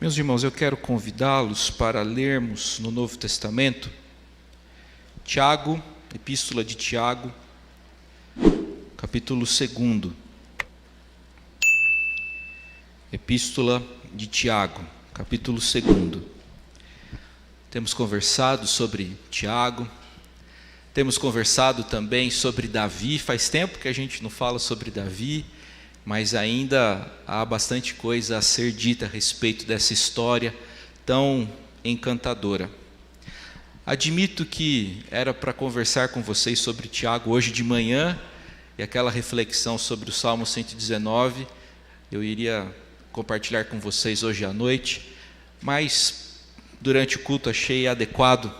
Meus irmãos, eu quero convidá-los para lermos no Novo Testamento, Tiago, Epístola de Tiago, capítulo 2. Epístola de Tiago, capítulo 2. Temos conversado sobre Tiago, temos conversado também sobre Davi. Faz tempo que a gente não fala sobre Davi, mas ainda há bastante coisa a ser dita a respeito dessa história tão encantadora. Admito que era para conversar com vocês sobre Tiago hoje de manhã, e aquela reflexão sobre o Salmo 119, eu iria compartilhar com vocês hoje à noite, mas durante o culto achei adequado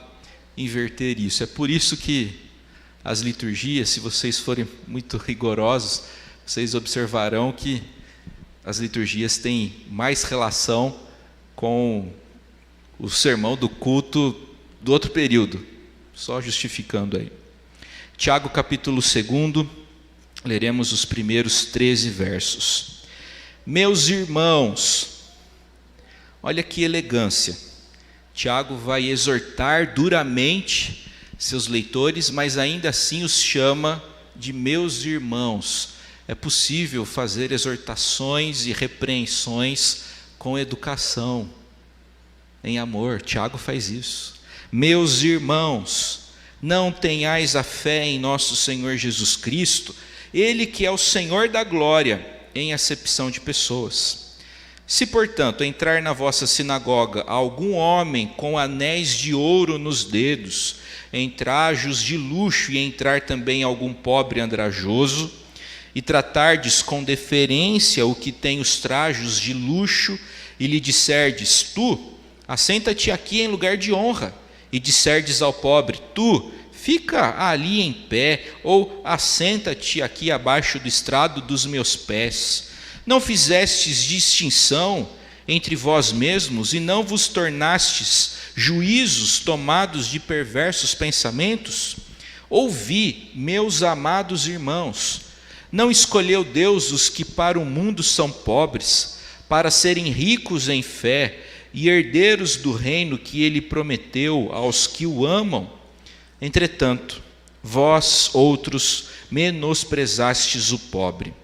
inverter isso. É por isso que as liturgias, se vocês forem muito rigorosos, vocês observarão que as liturgias têm mais relação com o sermão do culto do outro período, só justificando aí. Tiago capítulo 2, leremos os primeiros 13 versos. Meus irmãos, olha que elegância, Tiago vai exortar duramente seus leitores, mas ainda assim os chama de meus irmãos. É possível fazer exortações e repreensões com educação, em amor. Tiago faz isso. Meus irmãos, não tenhais a fé em nosso Senhor Jesus Cristo, Ele que é o Senhor da glória, em acepção de pessoas. Se, portanto, entrar na vossa sinagoga algum homem com anéis de ouro nos dedos, em trajos de luxo, e entrar também algum pobre andrajoso, e tratardes com deferência o que tem os trajos de luxo, e lhe disserdes, tu, assenta-te aqui em lugar de honra, e disserdes ao pobre, tu, fica ali em pé, ou assenta-te aqui abaixo do estrado dos meus pés. Não fizestes distinção entre vós mesmos, e não vos tornastes juízos tomados de perversos pensamentos? Ouvi, meus amados irmãos, não escolheu Deus os que para o mundo são pobres, para serem ricos em fé e herdeiros do reino que Ele prometeu aos que o amam? Entretanto, vós outros menosprezastes o pobre.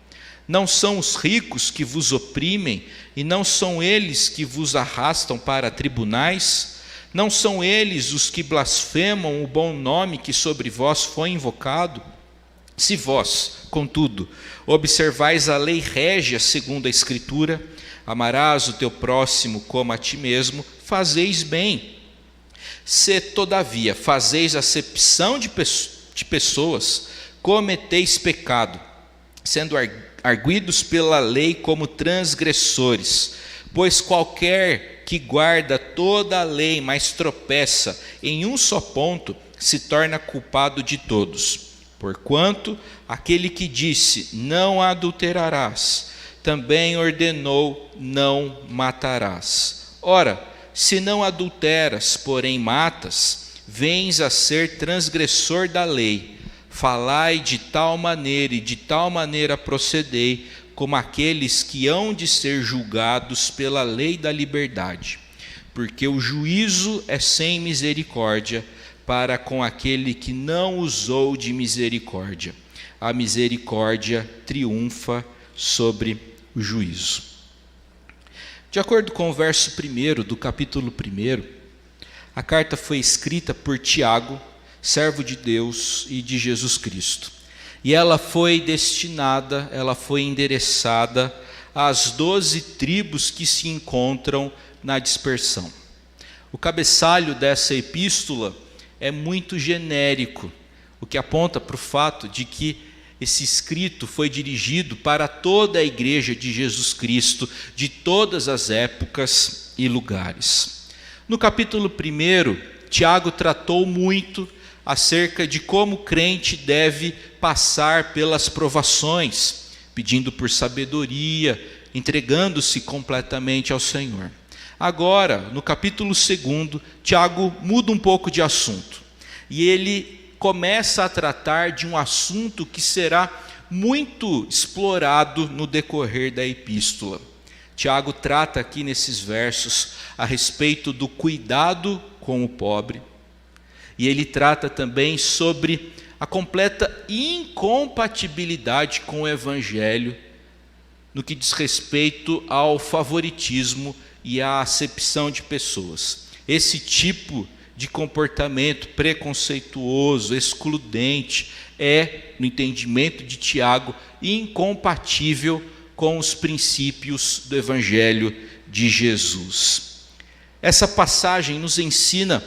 Não são os ricos que vos oprimem, e não são eles que vos arrastam para tribunais? Não são eles os que blasfemam o bom nome que sobre vós foi invocado? Se vós, contudo, observais a lei régia segundo a Escritura, amarás o teu próximo como a ti mesmo, fazeis bem. Se, todavia, fazeis acepção de pessoas, cometeis pecado, sendo arguidos pela lei como transgressores. Pois qualquer que guarda toda a lei, mas tropeça em um só ponto, se torna culpado de todos. Porquanto aquele que disse, não adulterarás, também ordenou, não matarás. Ora, se não adulteras, porém matas, vens a ser transgressor da lei. Falai de tal maneira e de tal maneira procedei, como aqueles que hão de ser julgados pela lei da liberdade. Porque o juízo é sem misericórdia para com aquele que não usou de misericórdia. A misericórdia triunfa sobre o juízo. De acordo com o verso 1 do capítulo 1, a carta foi escrita por Tiago, servo de Deus e de Jesus Cristo. E ela foi destinada, ela foi endereçada às 12 tribos que se encontram na dispersão. O cabeçalho dessa epístola é muito genérico, o que aponta para o fato de que esse escrito foi dirigido para toda a igreja de Jesus Cristo, de todas as épocas e lugares. No capítulo 1, Tiago tratou muito acerca de como o crente deve passar pelas provações, pedindo por sabedoria, entregando-se completamente ao Senhor. Agora, no capítulo 2, Tiago muda um pouco de assunto, e ele começa a tratar de um assunto que será muito explorado no decorrer da epístola. Tiago trata aqui nesses versos a respeito do cuidado com o pobre, e ele trata também sobre a completa incompatibilidade com o Evangelho no que diz respeito ao favoritismo e à acepção de pessoas. Esse tipo de comportamento preconceituoso, excludente, é, no entendimento de Tiago, incompatível com os princípios do Evangelho de Jesus. Essa passagem nos ensina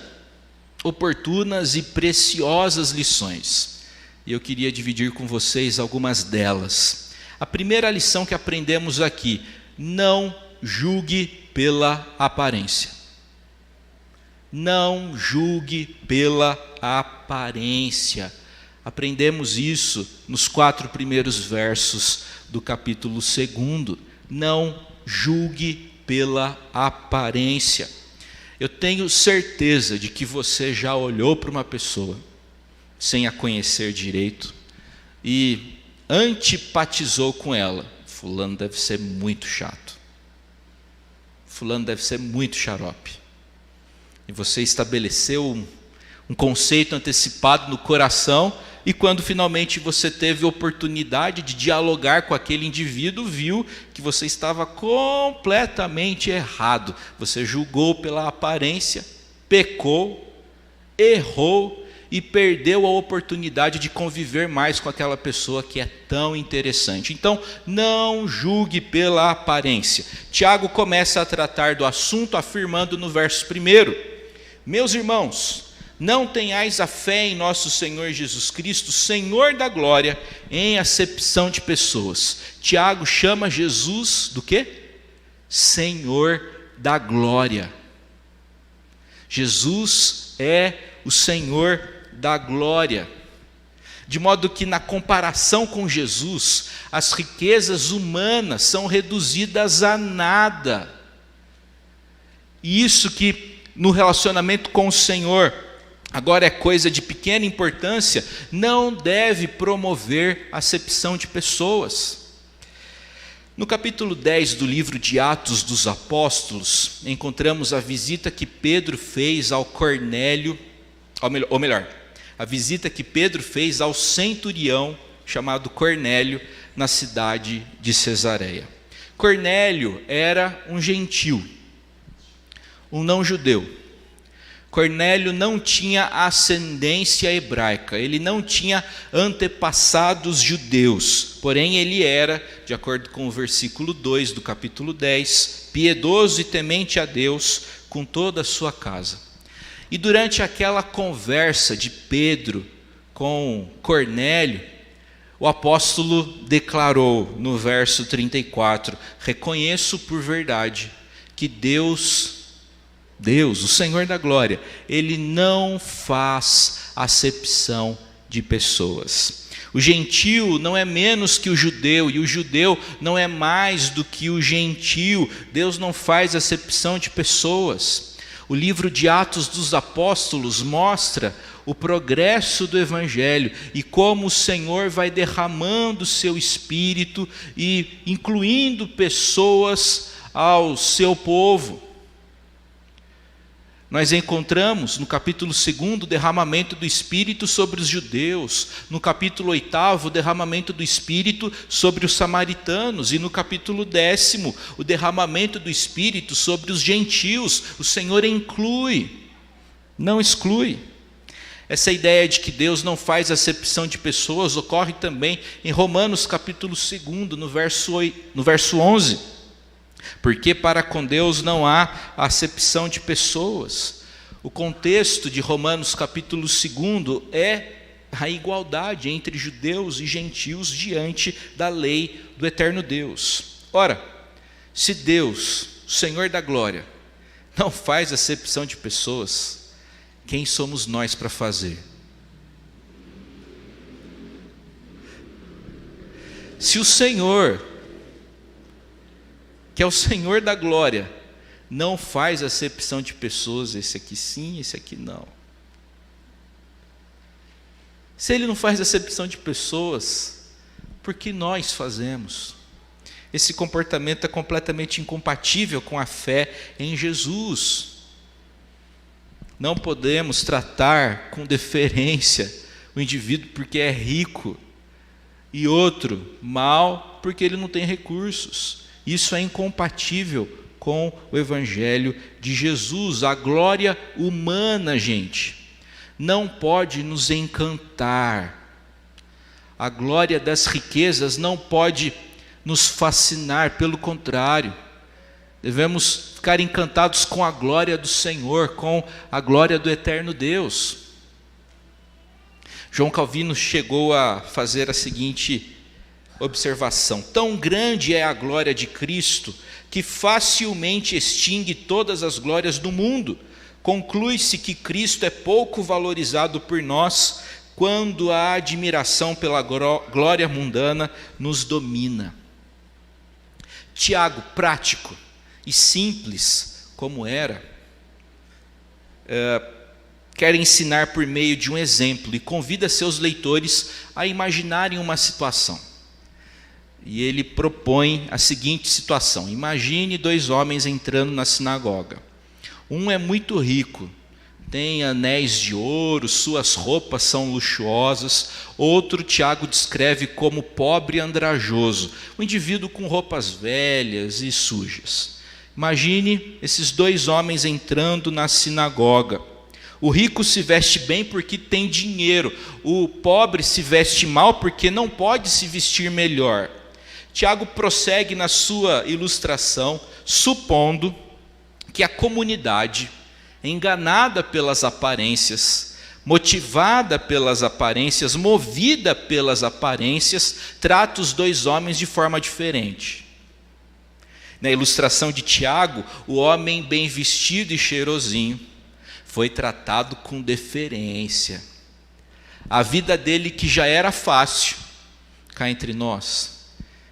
oportunas e preciosas lições, e eu queria dividir com vocês algumas delas. A primeira lição que aprendemos aqui: não julgue pela aparência. Não julgue pela aparência. Aprendemos isso nos 4 primeiros versos do capítulo 2. Não julgue pela aparência. Eu tenho certeza de que você já olhou para uma pessoa sem a conhecer direito e antipatizou com ela. Fulano deve ser muito chato. Fulano deve ser muito xarope. E você estabeleceu um conceito antecipado no coração, e quando finalmente você teve oportunidade de dialogar com aquele indivíduo, viu que você estava completamente errado. Você julgou pela aparência, pecou, errou e perdeu a oportunidade de conviver mais com aquela pessoa que é tão interessante. Então, não julgue pela aparência. Tiago começa a tratar do assunto afirmando no verso 1: meus irmãos, não tenhais a fé em nosso Senhor Jesus Cristo, Senhor da glória, em acepção de pessoas. Tiago chama Jesus do quê? Senhor da glória. Jesus é o Senhor da glória. De modo que, na comparação com Jesus, as riquezas humanas são reduzidas a nada. E isso que no relacionamento com o Senhor agora é coisa de pequena importância, não deve promover acepção de pessoas. No capítulo 10 do livro de Atos dos Apóstolos, encontramos a visita que Pedro fez ao Cornélio, ou melhor, a visita que Pedro fez ao centurião chamado Cornélio, na cidade de Cesareia. Cornélio era um gentil, um não-judeu. Cornélio não tinha ascendência hebraica, ele não tinha antepassados judeus, porém ele era, de acordo com o versículo 2 do capítulo 10, piedoso e temente a Deus com toda a sua casa. E durante aquela conversa de Pedro com Cornélio, o apóstolo declarou no verso 34, reconheço por verdade que Deus, o Senhor da glória, Ele não faz acepção de pessoas. O gentio não é menos que o judeu, e o judeu não é mais do que o gentio. Deus não faz acepção de pessoas. O livro de Atos dos Apóstolos mostra o progresso do Evangelho e como o Senhor vai derramando o seu Espírito e incluindo pessoas ao seu povo. Nós encontramos no capítulo 2 o derramamento do Espírito sobre os judeus, no capítulo 8 o derramamento do Espírito sobre os samaritanos, e no capítulo 10 o derramamento do Espírito sobre os gentios. O Senhor inclui, não exclui. Essa ideia de que Deus não faz acepção de pessoas ocorre também em Romanos capítulo 2, no verso 11. Porque para com Deus não há acepção de pessoas. O contexto de Romanos capítulo 2 é a igualdade entre judeus e gentios diante da lei do eterno Deus. Ora, se Deus, o Senhor da glória, não faz acepção de pessoas, quem somos nós para fazer? Se o Senhor, que é o Senhor da glória, não faz acepção de pessoas, esse aqui sim, esse aqui não. Se Ele não faz acepção de pessoas, por que nós fazemos? Esse comportamento é completamente incompatível com a fé em Jesus. Não podemos tratar com deferência o indivíduo porque é rico e outro mal porque ele não tem recursos. Isso é incompatível com o Evangelho de Jesus. A glória humana, gente, não pode nos encantar. A glória das riquezas não pode nos fascinar, pelo contrário. Devemos ficar encantados com a glória do Senhor, com a glória do eterno Deus. João Calvino chegou a fazer a seguinte observação: tão grande é a glória de Cristo que facilmente extingue todas as glórias do mundo. Conclui-se que Cristo é pouco valorizado por nós quando a admiração pela glória mundana nos domina. Tiago, prático e simples como era, quer ensinar por meio de um exemplo e convida seus leitores a imaginarem uma situação. E ele propõe a seguinte situação: imagine dois homens entrando na sinagoga. Um é muito rico, tem anéis de ouro, suas roupas são luxuosas. Outro, Tiago descreve como pobre e andrajoso, um indivíduo com roupas velhas e sujas. Imagine esses dois homens entrando na sinagoga. O rico se veste bem porque tem dinheiro, o pobre se veste mal porque não pode se vestir melhor. Tiago prossegue na sua ilustração, supondo que a comunidade, enganada pelas aparências, motivada pelas aparências, movida pelas aparências, trata os dois homens de forma diferente. Na ilustração de Tiago, o homem bem vestido e cheirosinho foi tratado com deferência. A vida dele, que já era fácil, cá entre nós,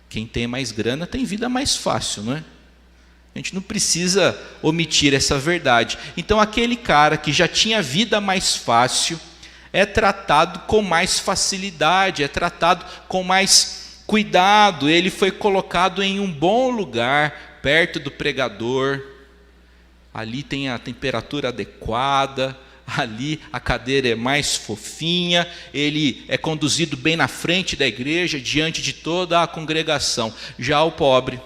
quem tem mais grana tem vida mais fácil, não é? A gente não precisa omitir essa verdade. Então aquele cara que já tinha vida mais fácil é tratado com mais facilidade, é tratado com mais cuidado. Ele foi colocado em um bom lugar, perto do pregador. Ali tem a temperatura adequada, ali a cadeira é mais fofinha, ele é conduzido bem na frente da igreja, diante de toda a congregação. Já o pobre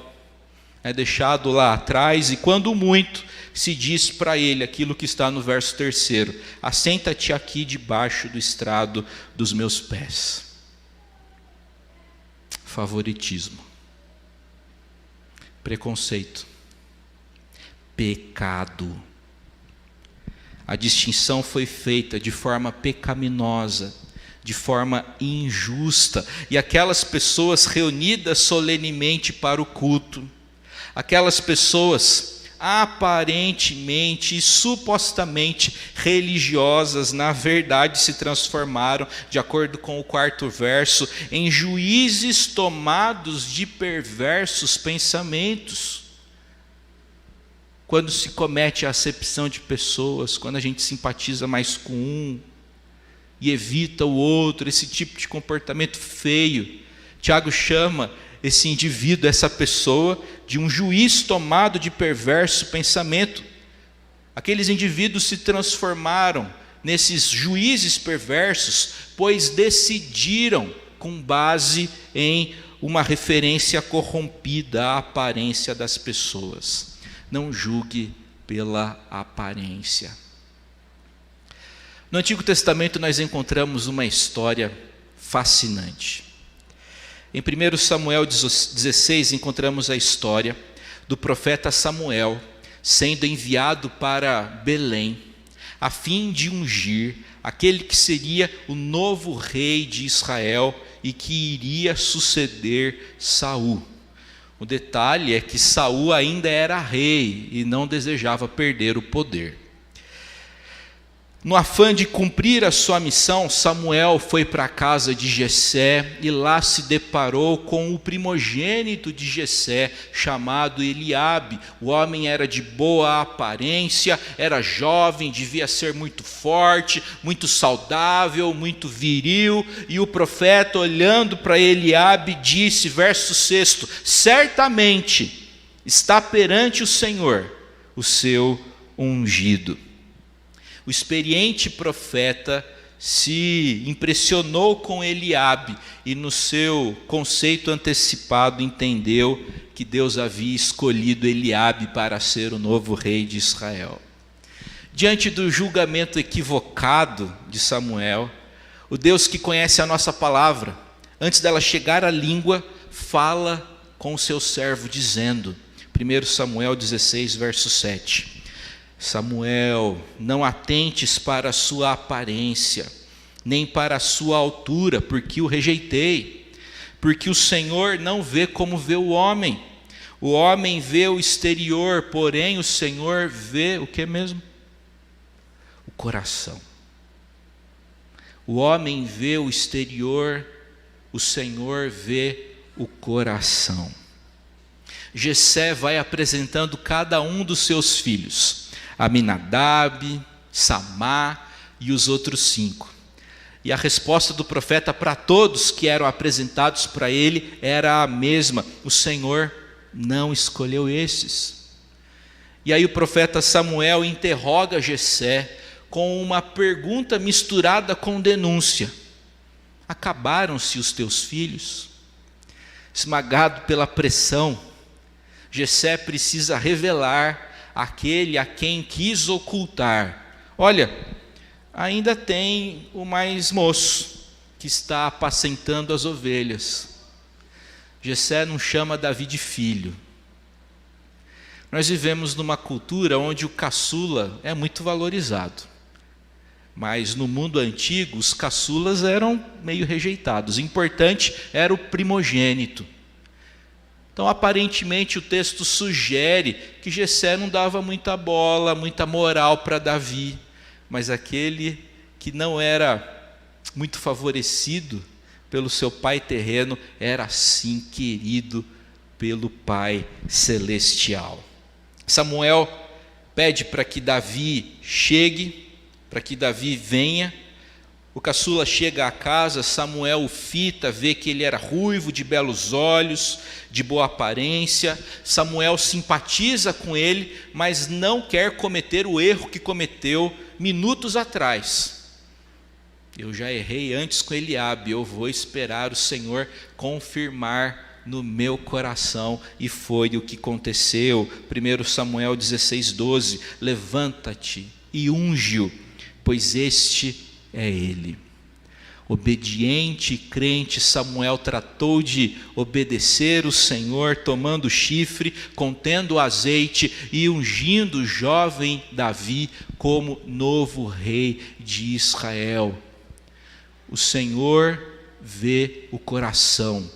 é deixado lá atrás, e quando muito, se diz para ele aquilo que está no verso 3: assenta-te aqui debaixo do estrado dos meus pés. Favoritismo, preconceito, pecado. A distinção foi feita de forma pecaminosa, de forma injusta, e aquelas pessoas reunidas solenemente para o culto, aquelas pessoas aparentemente e supostamente religiosas, na verdade se transformaram, de acordo com o 4º verso, em juízes tomados de perversos pensamentos. Quando se comete a acepção de pessoas, quando a gente simpatiza mais com um e evita o outro, esse tipo de comportamento feio, Tiago chama esse indivíduo, essa pessoa, de um juiz tomado de perverso pensamento. Aqueles indivíduos se transformaram nesses juízes perversos, pois decidiram com base em uma referência corrompida à aparência das pessoas. Não julgue pela aparência. No Antigo Testamento nós encontramos uma história fascinante. Em 1 Samuel 16 encontramos a história do profeta Samuel sendo enviado para Belém, a fim de ungir aquele que seria o novo rei de Israel e que iria suceder Saul. O detalhe é que Saul ainda era rei e não desejava perder o poder. No afã de cumprir a sua missão, Samuel foi para a casa de Jessé e lá se deparou com o primogênito de Jessé, chamado Eliabe. O homem era de boa aparência, era jovem, devia ser muito forte, muito saudável, muito viril. E o profeta, olhando para Eliabe, disse, verso 6: certamente está perante o Senhor o seu ungido. O experiente profeta se impressionou com Eliabe e no seu conceito antecipado entendeu que Deus havia escolhido Eliabe para ser o novo rei de Israel. Diante do julgamento equivocado de Samuel, o Deus que conhece a nossa palavra, antes dela chegar à língua, fala com o seu servo dizendo, 1 Samuel 16, verso 7, Samuel, não atentes para a sua aparência, nem para a sua altura, porque o rejeitei. Porque o Senhor não vê como vê o homem. O homem vê o exterior, porém o Senhor vê o que mesmo? O coração. O homem vê o exterior, o Senhor vê o coração. Jessé vai apresentando cada um dos seus filhos. Aminadab, Samá e os outros 5. E a resposta do profeta para todos que eram apresentados para ele era a mesma: o Senhor não escolheu esses. E aí o profeta Samuel interroga Jessé com uma pergunta misturada com denúncia: acabaram-se os teus filhos? Esmagado pela pressão, Jessé precisa revelar aquele a quem quis ocultar. Olha, ainda tem o mais moço que está apacentando as ovelhas. Jessé não chama Davi de filho. Nós vivemos numa cultura onde o caçula é muito valorizado. Mas no mundo antigo, os caçulas eram meio rejeitados. O importante era o primogênito. Então, aparentemente, o texto sugere que Jessé não dava muita bola, muita moral para Davi, mas aquele que não era muito favorecido pelo seu pai terreno era sim querido pelo Pai celestial. Samuel pede para que Davi chegue, para que Davi venha. O caçula chega à casa, Samuel o fita, vê que ele era ruivo, de belos olhos, de boa aparência. Samuel simpatiza com ele, mas não quer cometer o erro que cometeu minutos atrás. Eu já errei antes com Eliabe, eu vou esperar o Senhor confirmar no meu coração. E foi o que aconteceu. 1 Samuel 16, 12, levanta-te e unge-o, pois este é ele. Obediente e crente, Samuel tratou de obedecer o Senhor, tomando o chifre, contendo o azeite e ungindo o jovem Davi como novo rei de Israel. O Senhor vê o coração,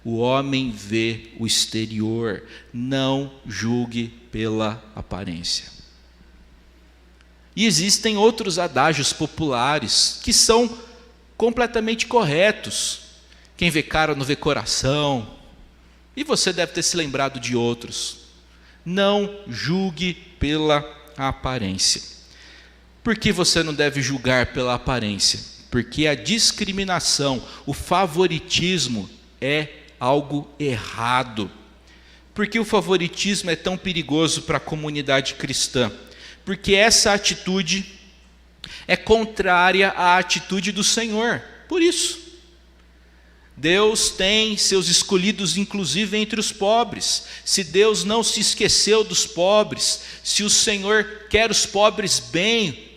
o homem vê o exterior. Não julgue pela aparência. E existem outros adágios populares que são completamente corretos. Quem vê cara não vê coração. E você deve ter se lembrado de outros. Não julgue pela aparência. Por que você não deve julgar pela aparência? Porque a discriminação, o favoritismo é algo errado. Por que o favoritismo é tão perigoso para a comunidade cristã? Porque essa atitude é contrária à atitude do Senhor. Por isso, Deus tem seus escolhidos inclusive entre os pobres. Se Deus não se esqueceu dos pobres, se o Senhor quer os pobres bem,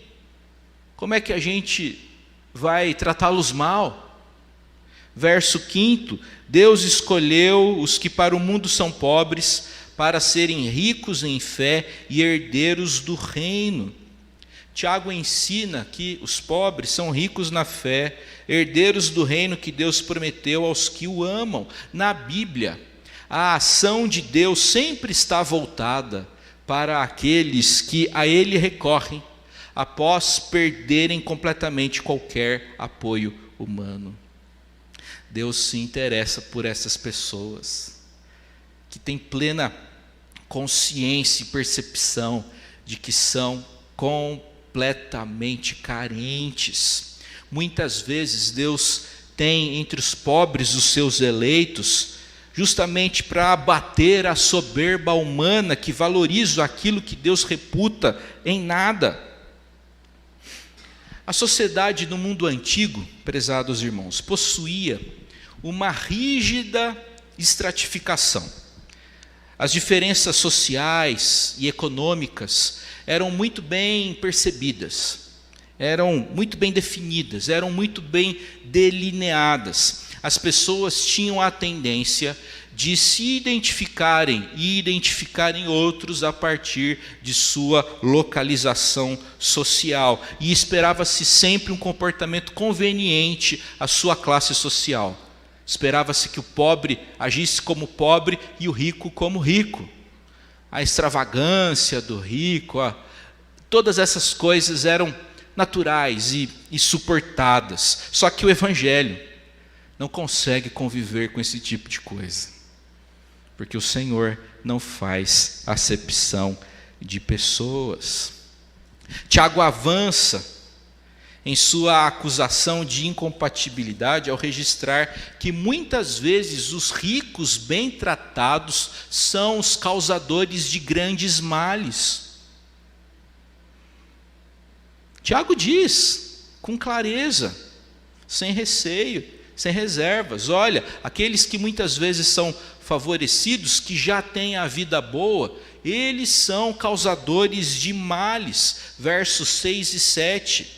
como é que a gente vai tratá-los mal? Verso 5, Deus escolheu os que para o mundo são pobres, para serem ricos em fé e herdeiros do reino. Tiago ensina que os pobres são ricos na fé, herdeiros do reino que Deus prometeu aos que o amam. Na Bíblia, a ação de Deus sempre está voltada para aqueles que a Ele recorrem, após perderem completamente qualquer apoio humano. Deus se interessa por essas pessoas que têm plena consciência e percepção de que são completamente carentes. Muitas vezes Deus tem entre os pobres os seus eleitos, justamente para abater a soberba humana que valoriza aquilo que Deus reputa em nada. A sociedade no mundo antigo, prezados irmãos, possuía uma rígida estratificação. As diferenças sociais e econômicas eram muito bem percebidas, eram muito bem definidas, eram muito bem delineadas. As pessoas tinham a tendência de se identificarem e identificarem outros a partir de sua localização social. E esperava-se sempre um comportamento conveniente à sua classe social. Esperava-se que o pobre agisse como pobre e o rico como rico. A extravagância do rico, todas essas coisas eram naturais e suportadas. Só que o Evangelho não consegue conviver com esse tipo de coisa, porque o Senhor não faz acepção de pessoas. Tiago avança em sua acusação de incompatibilidade ao registrar que muitas vezes os ricos bem tratados são os causadores de grandes males. Tiago diz com clareza, sem receio, sem reservas: olha, aqueles que muitas vezes são favorecidos, que já têm a vida boa, eles são causadores de males. Versos 6 e 7.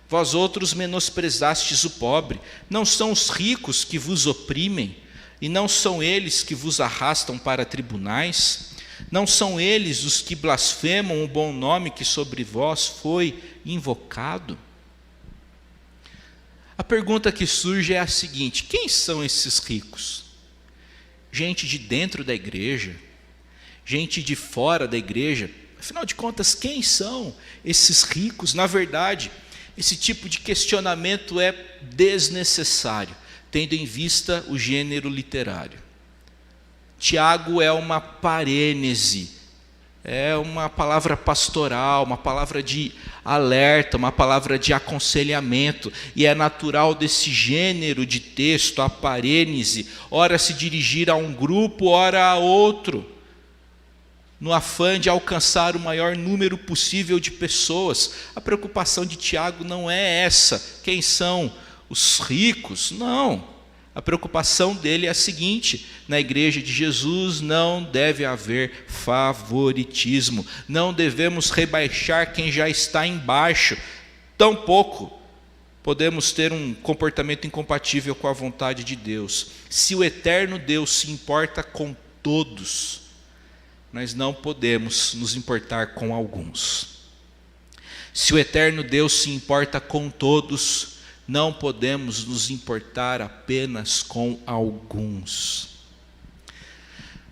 Vós outros menosprezastes o pobre, não são os ricos que vos oprimem, e não são eles que vos arrastam para tribunais? Não são eles os que blasfemam o bom nome que sobre vós foi invocado? A pergunta que surge é a seguinte: quem são esses ricos? Gente de dentro da igreja? Gente de fora da igreja? Afinal de contas, quem são esses ricos? Na verdade, esse tipo de questionamento é desnecessário, tendo em vista o gênero literário. Tiago é uma parênese, é uma palavra pastoral, uma palavra de alerta, uma palavra de aconselhamento, e é natural desse gênero de texto, a parênese, ora se dirigir a um grupo, ora a outro, no afã de alcançar o maior número possível de pessoas. A preocupação de Tiago não é essa, quem são os ricos? Não. A preocupação dele é a seguinte: na igreja de Jesus não deve haver favoritismo, não devemos rebaixar quem já está embaixo, tampouco podemos ter um comportamento incompatível com a vontade de Deus. Se o eterno Deus se importa com todos, nós não podemos nos importar com alguns. Se o eterno Deus se importa com todos, não podemos nos importar apenas com alguns.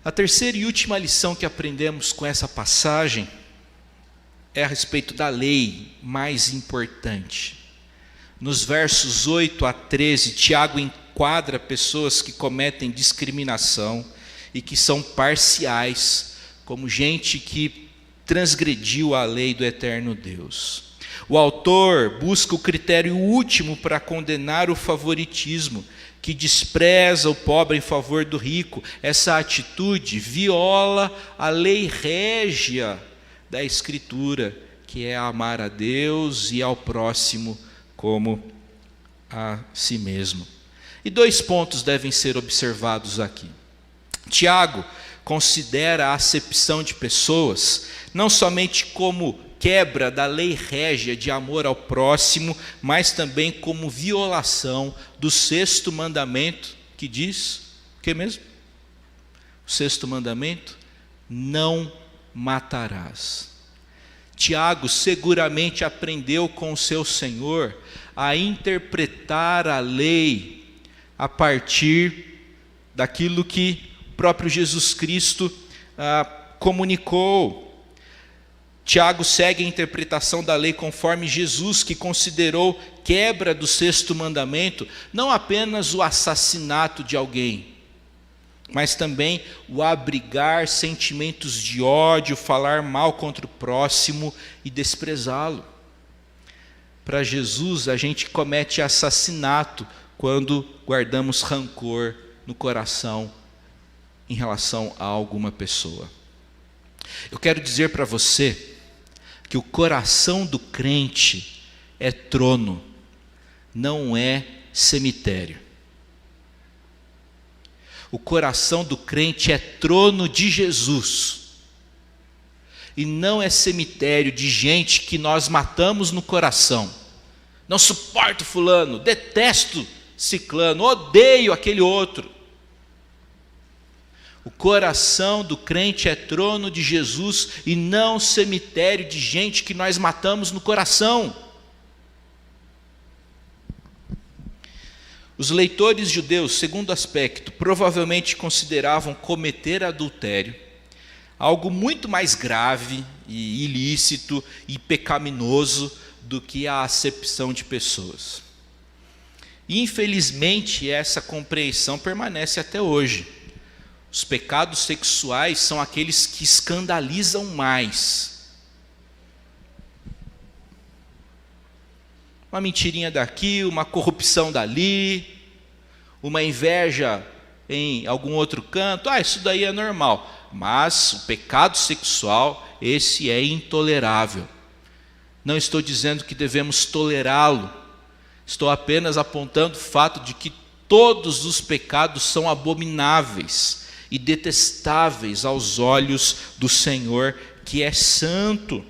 A terceira e última lição que aprendemos com essa passagem é a respeito da lei mais importante. Nos versos 8 a 13, Tiago enquadra pessoas que cometem discriminação e que são parciais, como gente que transgrediu a lei do eterno Deus. O autor busca o critério último para condenar o favoritismo, que despreza o pobre em favor do rico. Essa atitude viola a lei régia da Escritura, que é amar a Deus e ao próximo como a si mesmo. E 2 pontos devem ser observados aqui. Tiago considera a acepção de pessoas não somente como quebra da lei régia de amor ao próximo, mas também como violação do 6º mandamento, que diz o que mesmo? O 6º mandamento: não matarás. Tiago seguramente aprendeu com o seu Senhor a interpretar a lei a partir daquilo que o próprio Jesus Cristo comunicou. Tiago segue a interpretação da lei conforme Jesus, que considerou quebra do 6º mandamento não apenas o assassinato de alguém, mas também o abrigar sentimentos de ódio, falar mal contra o próximo e desprezá-lo. Para Jesus, a gente comete assassinato quando guardamos rancor no coração em relação a alguma pessoa. Eu quero dizer para você que o coração do crente é trono, não é cemitério. O coração do crente é trono de Jesus, e não é cemitério de gente que nós matamos no coração. Não suporto fulano, detesto ciclano, odeio aquele outro. O coração do crente é trono de Jesus e não cemitério de gente que nós matamos no coração. Os leitores judeus, segundo aspecto, provavelmente consideravam cometer adultério algo muito mais grave e ilícito e pecaminoso do que a acepção de pessoas. E, infelizmente, essa compreensão permanece até hoje. Os pecados sexuais são aqueles que escandalizam mais. Uma mentirinha daqui, uma corrupção dali, uma inveja em algum outro canto, isso daí é normal. Mas o pecado sexual, esse é intolerável. Não estou dizendo que devemos tolerá-lo, estou apenas apontando o fato de que todos os pecados são abomináveis e detestáveis aos olhos do Senhor, que é santo.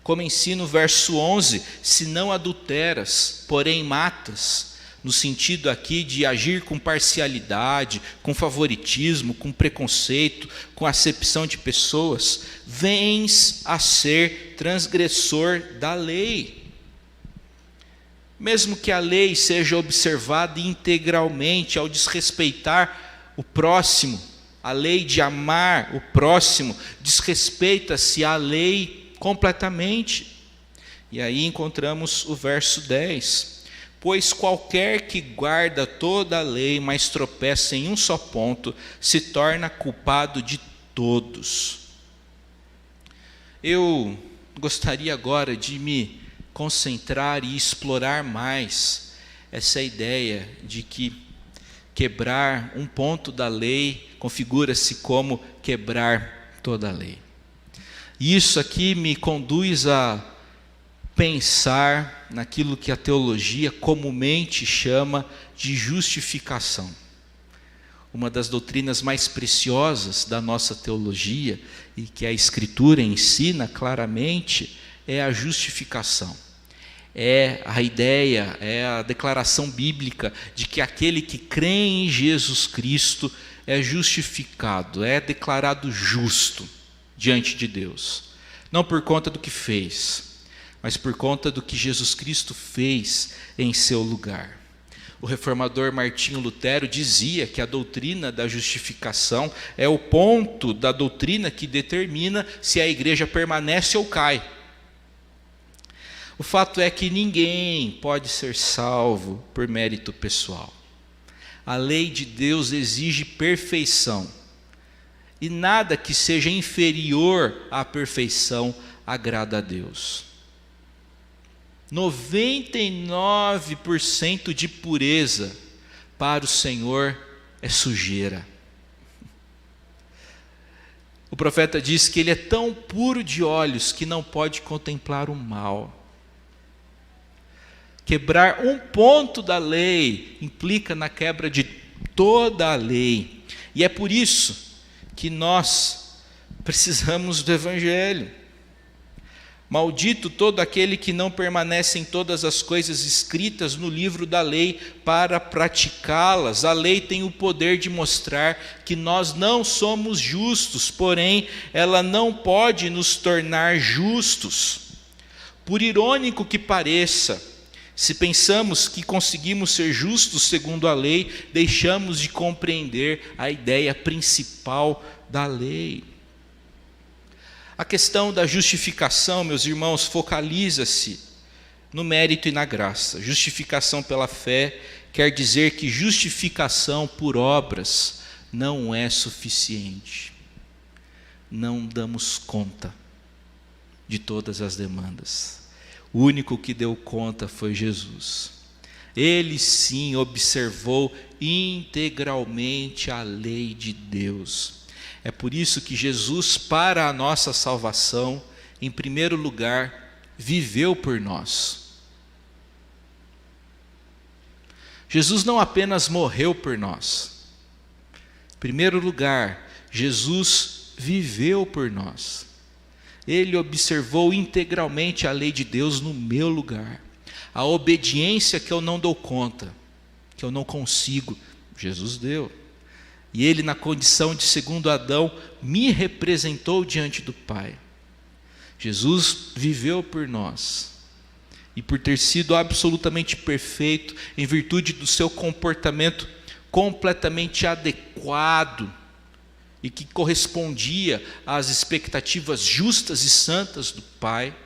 Como ensina o verso 11, se não adulteras, porém matas, no sentido aqui de agir com parcialidade, com favoritismo, com preconceito, com acepção de pessoas, vens a ser transgressor da lei. Mesmo que a lei seja observada integralmente, ao desrespeitar o próximo, a lei de amar o próximo, desrespeita-se a lei completamente. E aí encontramos o verso 10. Pois qualquer que guarda toda a lei, mas tropeça em um só ponto, se torna culpado de todos. Eu gostaria agora de me concentrar e explorar mais essa ideia de que quebrar um ponto da lei configura-se como quebrar toda a lei. E isso aqui me conduz a pensar naquilo que a teologia comumente chama de justificação. Uma das doutrinas mais preciosas da nossa teologia, e que a Escritura ensina claramente, é a justificação. É a ideia, é a declaração bíblica de que aquele que crê em Jesus Cristo é justificado, é declarado justo diante de Deus. Não por conta do que fez, mas por conta do que Jesus Cristo fez em seu lugar. O reformador Martinho Lutero dizia que a doutrina da justificação é o ponto da doutrina que determina se a igreja permanece ou cai. O fato é que ninguém pode ser salvo por mérito pessoal. A lei de Deus exige perfeição, e nada que seja inferior à perfeição agrada a Deus. 99% de pureza para o Senhor é sujeira. O profeta diz que ele é tão puro de olhos que não pode contemplar o mal. Quebrar um ponto da lei implica na quebra de toda a lei. E é por isso que nós precisamos do Evangelho. Maldito todo aquele que não permanece em todas as coisas escritas no livro da lei para praticá-las. A lei tem o poder de mostrar que nós não somos justos, porém ela não pode nos tornar justos. Por irônico que pareça, se pensamos que conseguimos ser justos segundo a lei, deixamos de compreender a ideia principal da lei. A questão da justificação, meus irmãos, focaliza-se no mérito e na graça. Justificação pela fé quer dizer que justificação por obras não é suficiente. Não damos conta de todas as demandas. O único que deu conta foi Jesus. Ele sim observou integralmente a lei de Deus. É por isso que Jesus, para a nossa salvação, em primeiro lugar, viveu por nós. Jesus não apenas morreu por nós. Em primeiro lugar, Jesus viveu por nós. Ele observou integralmente a lei de Deus no meu lugar. A obediência que eu não dou conta, que eu não consigo, Jesus deu. E ele, na condição de segundo Adão, me representou diante do Pai. Jesus viveu por nós. E por ter sido absolutamente perfeito, em virtude do seu comportamento completamente adequado, e que correspondia às expectativas justas e santas do Pai,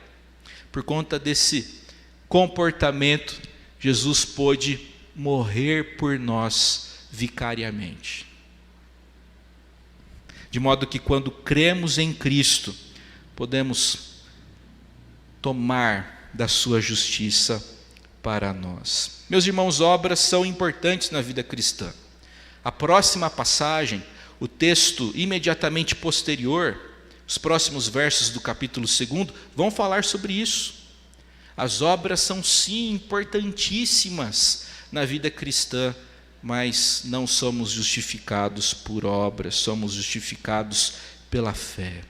por conta desse comportamento, Jesus pôde morrer por nós vicariamente. De modo que quando cremos em Cristo, podemos tomar da sua justiça para nós. Meus irmãos, obras são importantes na vida cristã. A próxima passagem, o texto imediatamente posterior, os próximos versos do capítulo 2, vão falar sobre isso. As obras são sim importantíssimas na vida cristã, mas não somos justificados por obras, somos justificados pela fé.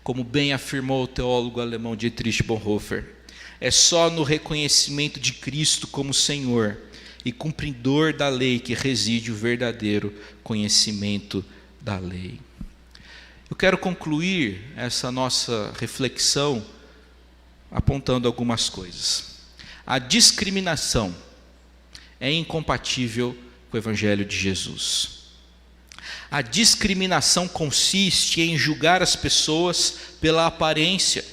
Como bem afirmou o teólogo alemão Dietrich Bonhoeffer, é só no reconhecimento de Cristo como Senhor e cumpridor da lei que reside o verdadeiro conhecimento da lei. Eu quero concluir essa nossa reflexão apontando algumas coisas. A discriminação é incompatível com o Evangelho de Jesus. A discriminação consiste em julgar as pessoas pela aparência,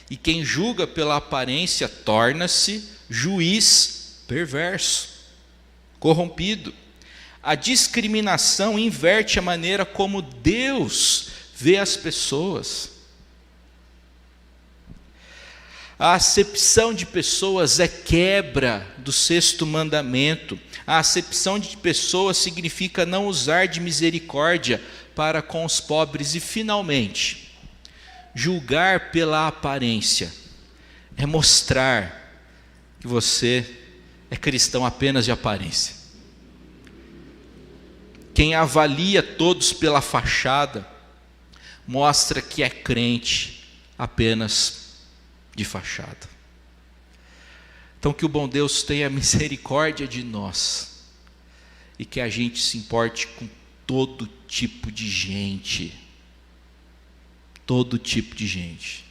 e quem julga pela aparência torna-se juiz perverso, corrompido. A discriminação inverte a maneira como Deus vê as pessoas. A acepção de pessoas é quebra do 6º mandamento. A acepção de pessoas significa não usar de misericórdia para com os pobres. E, finalmente, julgar pela aparência é mostrar que você é cristão apenas de aparência. Quem avalia todos pela fachada mostra que é crente apenas de fachada. Então, que o bom Deus tenha misericórdia de nós e que a gente se importe com todo tipo de gente. Todo tipo de gente.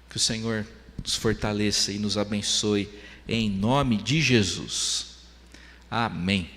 Que o Senhor nos fortaleça e nos abençoe em nome de Jesus. Amém.